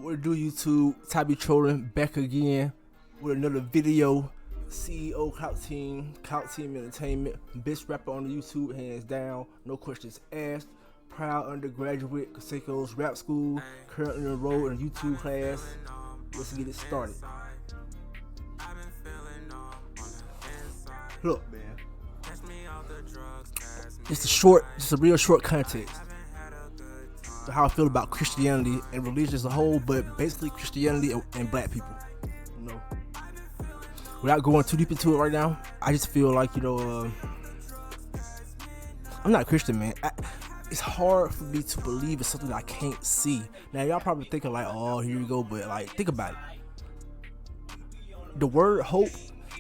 What it do, YouTube? Tabby trolling back again with another video. CEO Clout Team Entertainment, best rapper on the YouTube, hands down, no questions asked. Proud undergraduate, Conseco's rap school, currently enrolled in a YouTube class. Let's get it started. Look, man, just a real short context to how I feel about Christianity and religion as a whole, but basically Christianity and black people. You know, without going too deep into it right now, I just feel like, I'm not a Christian, man. It's hard for me to believe in something that I can't see. Now, y'all probably thinking like, oh, here you go, but like, think about it. The word hope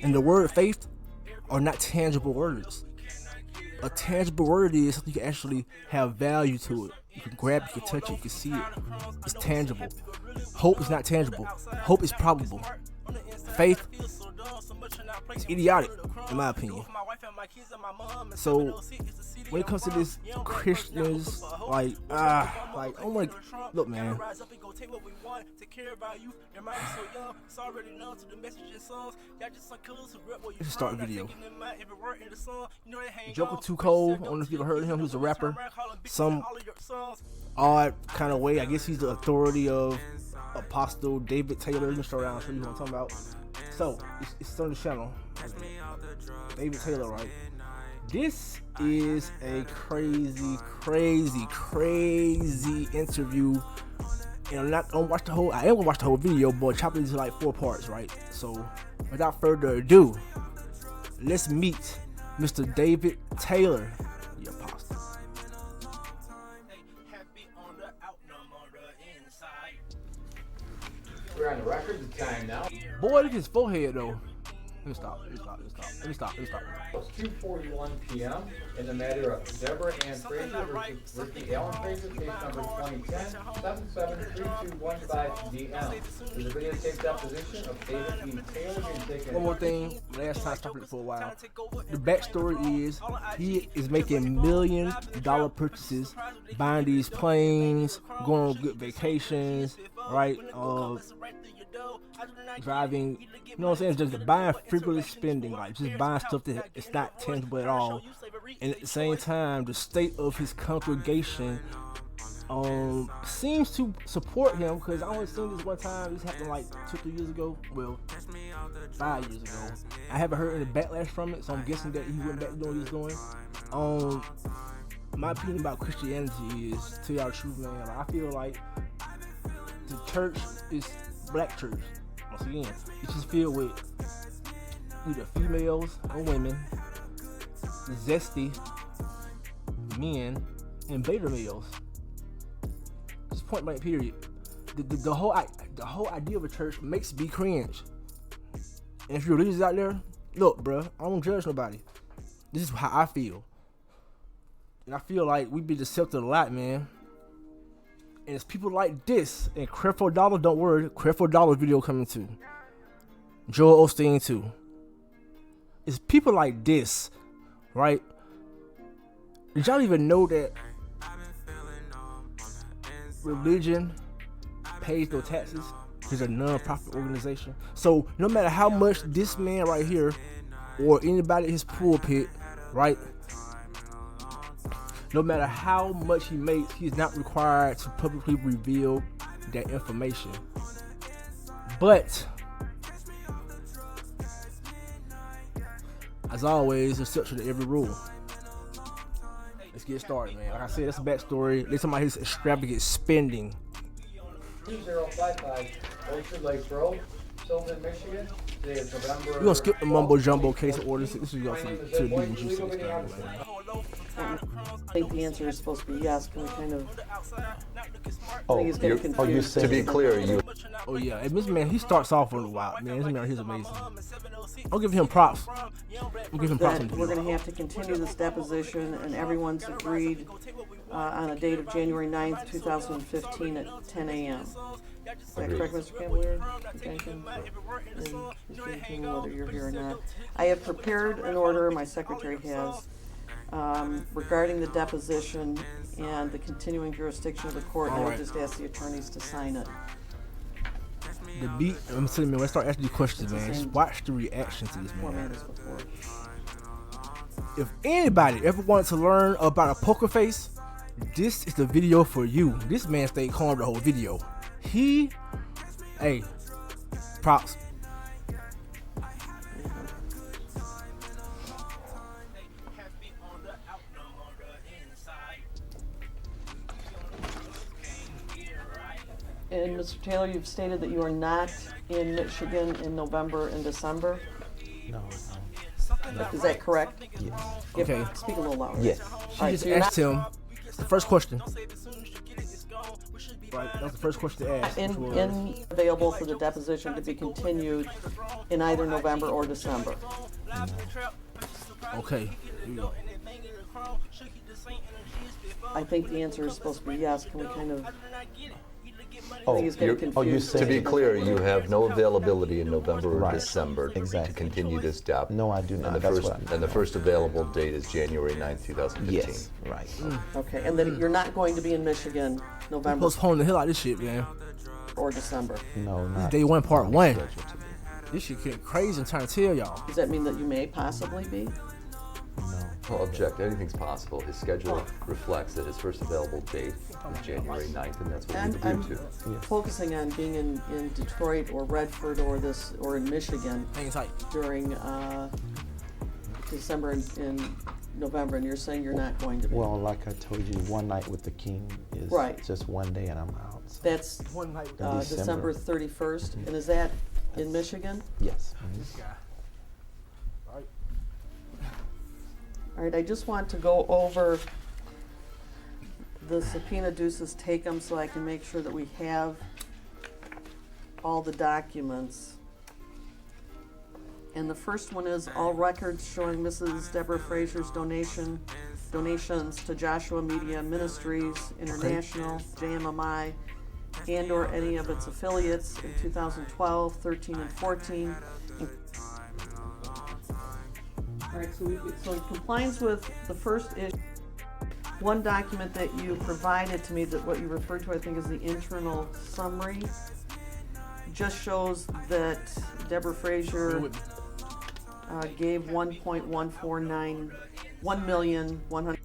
and the word faith are not tangible words. A tangible word is something you can actually have value to it. You can grab it, you can touch it, you can see it. It's tangible. Hope is not tangible. Hope is probable. Faith is idiotic, in my opinion. So when it comes to this Christians, look, man. Let's start the video. Joker Too Cold, I don't know if you've ever heard of him. He's a rapper. Some odd kind of way. I guess he's the authority of Apostle David Taylor. Let me show around, show you what I'm talking about. So, it's on the channel. David Taylor, right? This is a crazy interview. And I'm not gonna watch the whole, I am gonna watch the whole video, but chop it into like 4 parts, right? So, without further ado, let's meet Mr. David Taylor, the apostle. We're on the record time now. Boy, look at his forehead though. Let me stop. It's 2:41 p.m. in the matter of Deborah Ann Fraser versus Ricky Allen Fraser, case number 2010-773215-DM. There's a videotaped deposition of David E. Taylor being taken. One more thing, last time I stopped it for a while. The backstory is he is making $1 million purchases, buying these planes, going on good vacations, right? Driving, you know what I'm saying? Just buying frivolous spending, like just buying stuff that it's not tangible at all. And at the same time, the state of his congregation seems to support him, because I only seen this one time. This happened like 2-3 years ago. Well, 5 years ago. I haven't heard any backlash from it, so I'm guessing that he went back to doing what he was doing. My opinion about Christianity is, to tell y'all the truth, man, I feel like the church is black church. Once again, it's just filled with either females or women, zesty men, and beta males. Just point blank period. The whole idea of a church makes me cringe. And if you're religious out there, look, bruh, I don't judge nobody. This is how I feel. And I feel like we've been decepted a lot, man. And it's people like this, and Creflo Dollar, don't worry, Creflo Dollar video coming too. Joel Osteen too. It's people like this, right? Did y'all even know that religion pays no taxes? It's a non-profit organization. So no matter how much this man right here, or anybody in his pulpit, right? No matter how much he makes, he's not required to publicly reveal that information. But, as always, there's exception to every rule. Let's get started, man. Like I said, that's a backstory. Let's talk about his extravagant spending. 2055 Orchard Lake Road, Sylvan, Michigan. Today is November. We're gonna skip the mumbo jumbo case of orders. This is y'all to the deep and juicy stuff, man. I think the answer is supposed to be yes. Can we kind of? To be clear, you. Oh yeah, and this man, he starts off on the wild, man. This man, he's amazing. I'll give him props. I'll give him props. We're going to have to continue this deposition, and everyone's agreed on a date of January 9th, 2015 at 10 a.m. Is that correct, Mr. Cavalier? Whether you're here or not. I have prepared an order, my secretary has, regarding the deposition and the continuing jurisdiction of the court, and I would just ask the attorneys to sign it. The beat. I'm telling you, man. When I start asking you questions, man, just watch the reaction to this, format man. as before. If anybody ever wanted to learn about a poker face, this is the video for you. This man stayed calm the whole video. Hey, props. And Mr. Taylor, you've stated that you are not in Michigan in November and December. No. Is that correct? Yes. Okay. Speak a little louder. Yes. She Alright, just so you're asked him. It's the first question. Right, that was the first question to ask. which was- Available for the deposition to be continued in either November or December. Okay. Here we go. I think the answer is supposed to be yes. Can we kind of? Oh, He's getting you're- confused. To be clear, you have no availability in November or Right. December Exactly. to continue this DAP. No, I do not. And the That's first, what I- and the first available date is January 9th, 2015. Yes. Right. Okay, and then you're not going to be in Michigan November Postpone the hell out of this shit, man. or December. No, not. Day one, part one. scheduled to be. This shit getting crazy. I'm trying to tell y'all. Does that mean that you may possibly be? No. Well, object, anything's possible. His schedule reflects that his first available date is January 9th, and that's what we've I'm agreed to. focusing on being in Detroit or Redford or in Michigan Hang tight. during December and November, and you're saying you're not going to be. Well, like I told you, one night with the king is Right. just one day, and I'm out. So. That's One night. December 31st, and is that in Michigan? Yes. Right. All right, I just want to go over the subpoena duces take 'em so I can make sure that we have all the documents. And the first one is all records showing Mrs. Deborah Frazier's donations to Joshua Media Ministries International, JMMI, and or any of its affiliates in 2012, 13, and 14. All right, so in compliance with the first issue, one document that you provided to me, that what you referred to, I think, is the internal summary, just shows that Deborah Frazier gave 1 million 100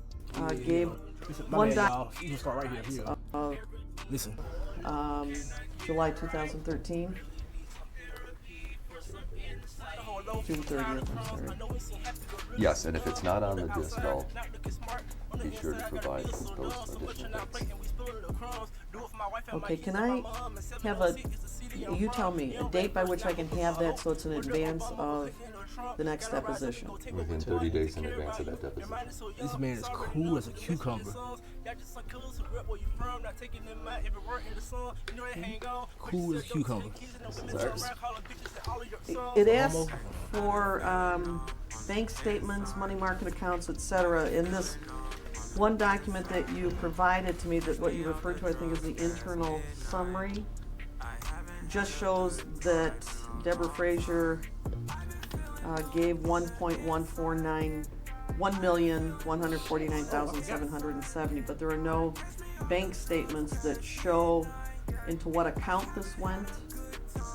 gave My one bad, doc y'all. You can start right here. Listen. July 2013. June 30th, I'm sorry. Yes, and if it's not on the disc, I'll be sure to provide those additional dates. Okay, can I have you tell me, a date by which I can have that so it's in advance of the next deposition? Within 30 days in advance of that deposition. This man is cool as a cucumber. Cool as a cucumber. It asks for bank statements, money market accounts, etc. In this one document that you provided to me, that what you referred to, I think, is the internal summary, just shows that Deborah Frazier gave 1,149,770, but there are no bank statements that show into what account this went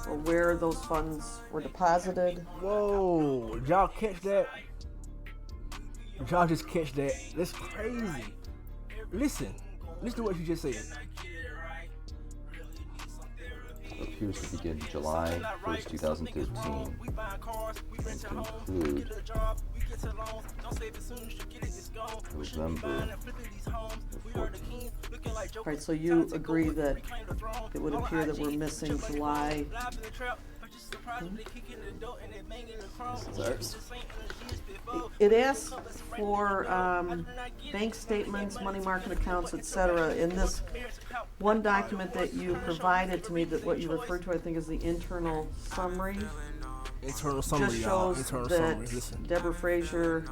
or where those funds were deposited. Whoa, did y'all catch that? Did y'all just catch that? That's crazy. Listen to what you just said. Appears to begin July 1st, 2013, and conclude November 14th. All right, so you agree that it would appear that we're missing July. It asks for bank statements, money market accounts, etc. In this one document that you provided to me, that what you referred to, I think, is the internal summary, Internal summary, just y'all. shows Internal that summary. Listen. Deborah Frazier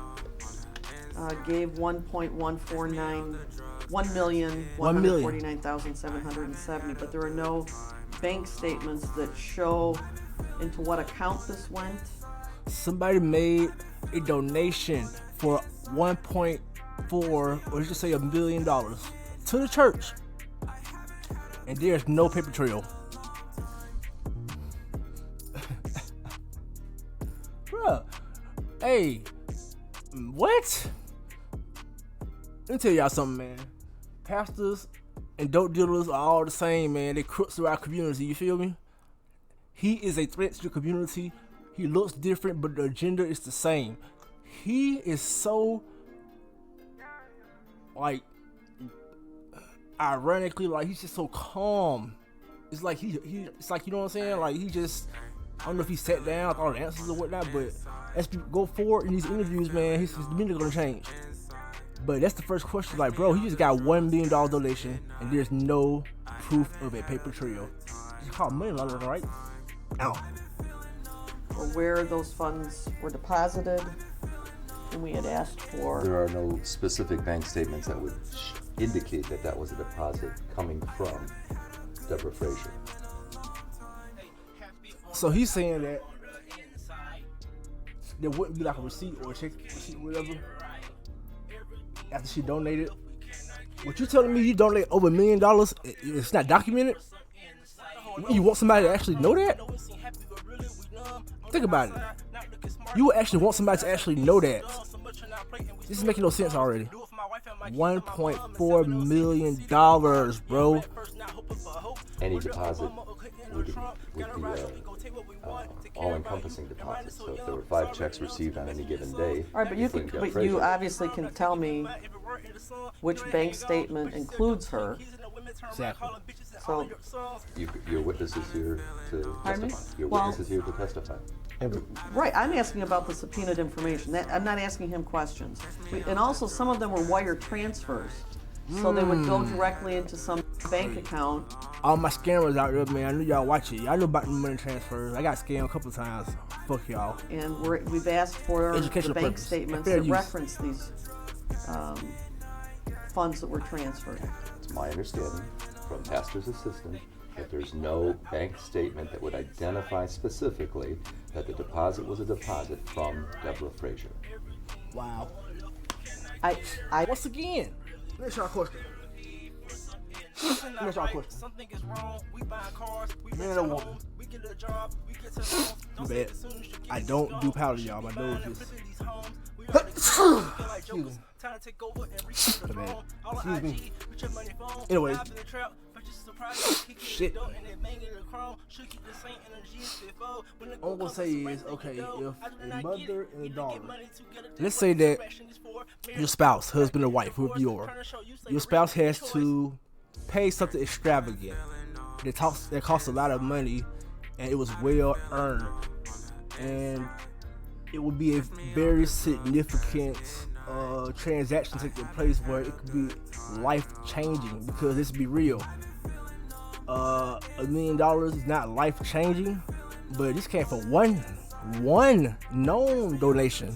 gave 1,149,770, but there are no bank statements that show into what account this went. Somebody made a donation for 1.4, or let's just say $1 million, to the church, and there's no paper trail. Hey, what? Let me tell y'all something, man. Pastors and dope dealers are all the same, man. They crooks through our community, you feel me? He is a threat to the community. He looks different, but the agenda is the same. He is so, like, ironically, like, he's just so calm. It's like it's like, you know what I'm saying? Like, he just, I don't know if he sat down with all the answers or whatnot, but as people go forward in these interviews, man, his demeanor gonna change. But that's the first question, like, bro, he just got $1 million donation, and there's no proof of a paper trail. It's called money laundering, right? Ow. Or where those funds were deposited, and we had asked for. There are no specific bank statements that would indicate that that was a deposit coming from Deborah Frazier. So he's saying that there wouldn't be like a receipt or a check receipt, whatever, after she donated. What you telling me you donate over $1 million? It's not documented? You want somebody to actually know that? Think about it. You would actually want somebody to actually know that. This is making no sense already. $1.4 million, bro. Any deposit would be all-encompassing deposit. So if there were 5 checks received on any given day, All right, but you obviously can tell me which bank statement includes her. Exactly. So, your witness is here to Pardon me? testify. Your Well- witness is here to testify. right, I'm asking about the subpoenaed information. I'm not asking him questions. And also, some of them were wire transfers. So they would go directly into some bank account. All my scammers out there, man, I knew y'all watch it. Y'all know about the money transfers. I got scammed a couple of times. Fuck y'all. And we've asked for the Educational bank purpose. statements Fair that use. reference these funds that were transferred. It's my understanding from pastor's assistant that there's no bank statement that would identify specifically that the deposit was a deposit from Deborah Frazier. Wow. I Once again, let's y'all question. Let's y'all question. Man or woman? Too bad. I don't do powder, y'all. My nose just. Excuse me. Too bad. Excuse me. Anyway. Shit. All I'm gonna say is, okay, if a mother and a daughter, let's say that your spouse, husband or wife, whoever you are, your spouse has to pay something extravagant that costs a lot of money, and it was well earned, and it would be a very significant transaction taking place where it could be life changing. Because let's be real, $1 million is not life changing, but this came from one known donation.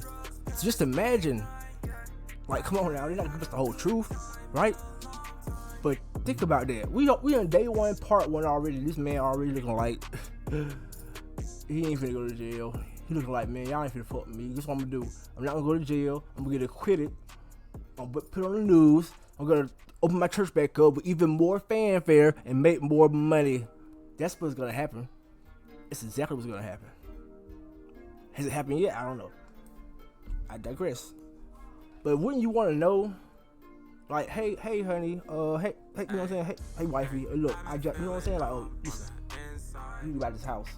So just imagine, like, come on now, they're not gonna give us the whole truth, right? But think about that. We on day 1, part 1 already. This man already looking like he ain't finna go to jail. He looking like, man, y'all ain't finna fuck with me. This is what I'm gonna do. I'm not gonna go to jail. I'm gonna get acquitted. I'm gonna put on the news. I'm gonna open my church back up with even more fanfare and make more money. That's what's gonna happen. It's exactly what's gonna happen. Has it happened yet? I don't know. I digress. But wouldn't you want to know, like, hey, honey, hey, you know what I'm saying? Hey, wifey, look, you know what I'm saying? Like, oh, listen, you about this house.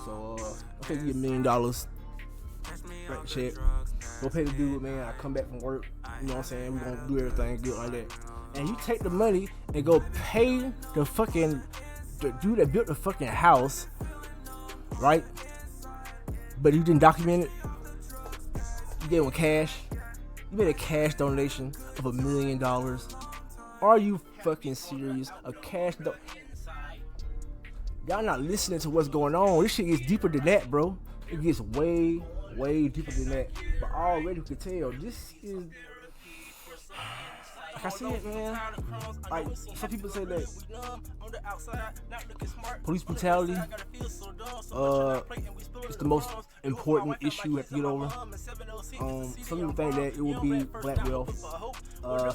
So, I'll pay you $1 million. Right, check. Go pay the dude, man. I come back from work. You know what I'm saying? We're gonna do everything good like that. And you take the money and go pay the dude that built the fucking house, right? But you didn't document it. You gave him cash. You made a cash donation of $1 million. Are you fucking serious? A cash Y'all not listening to what's going on. This shit gets deeper than that, bro. It gets way, way deeper than that. But already we can tell this is, like I said, man. Like, some people say that police brutality is the most important issue we have to get over. Some people think that it will be black wealth.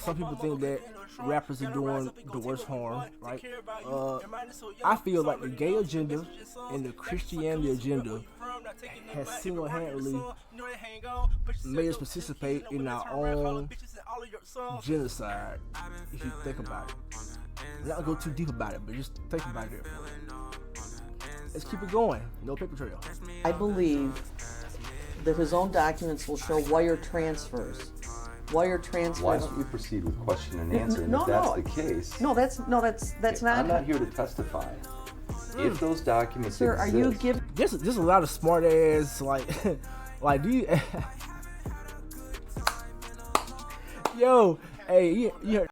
Some people think that rappers are doing the worst harm, right? I feel like the gay agenda and the Christianity agenda has single-handedly made us participate in our own genocide. If you think about it, I'm not gonna go too deep about it, but just think about it. Let's keep it going. No paper trail. I believe that his own documents will show wire transfers. Wire transfers. Why don't we proceed with question and answer? And No, if that's no. the case, That's not. I'm not here to testify. If those documents Sir, are you exist, giving? There's a lot of smart ass like do you yo, hey, you